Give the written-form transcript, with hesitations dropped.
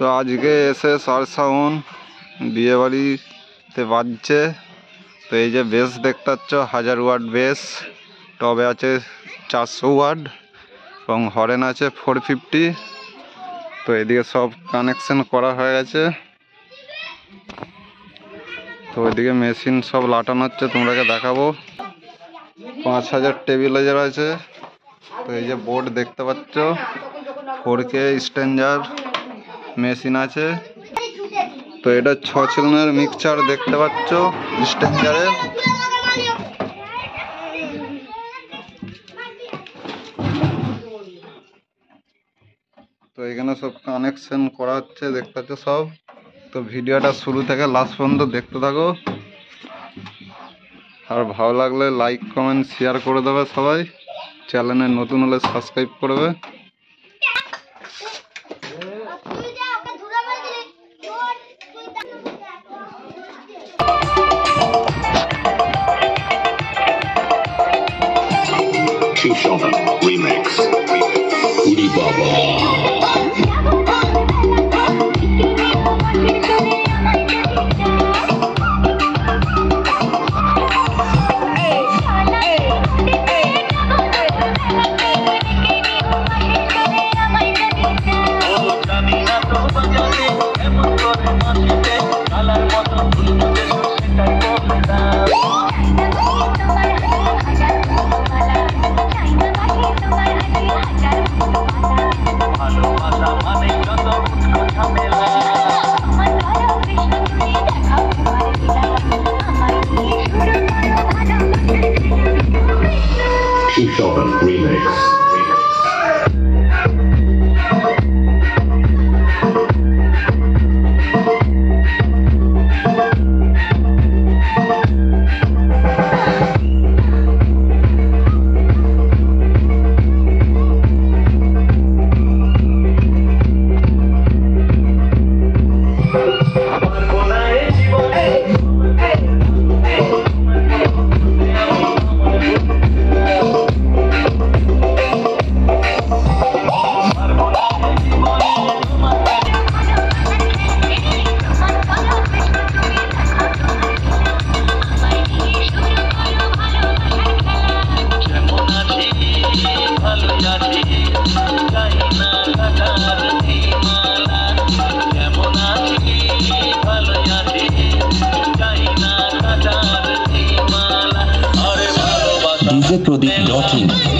তো আজকে এসে সারসাউন বিয়ে বাড়িতে বাজছে। তো এই যে বেস দেখতে পাচ্ছ 1000 ওয়াট বেস, টবে আছে 400 ওয়াট এবং হরেন আছে 450। তো এদিকে সব কানেকশন করা হয়ে গেছে। তো ওইদিকে মেশিন সব লাটানো হচ্ছে, তোমরাকে দেখাবো। 5000 টেবিলাইজার আছে। তো এই যে বোর্ড দেখতে পাচ্ছ, 4K স্ট্যান্ডার মেশিন আছে। তো এটা 6 চ্যানেলের মিক্সচার দেখতে পাচ্ছ স্ট্যান্ডারের। তো এখানে সব কানেকশন করা হচ্ছে দেখতে পাচ্ছ সব। তো ভিডিওটা শুরু থেকে লাস্ট পর্যন্ত দেখতে থাকো, আর ভালো লাগলে লাইক কমেন্ট শেয়ার করে দেবে সবাই। চ্যানেলে নতুন হলে সাবস্ক্রাইব করবে। Remix. Udi Baba. Remix. DJ Pradeep.in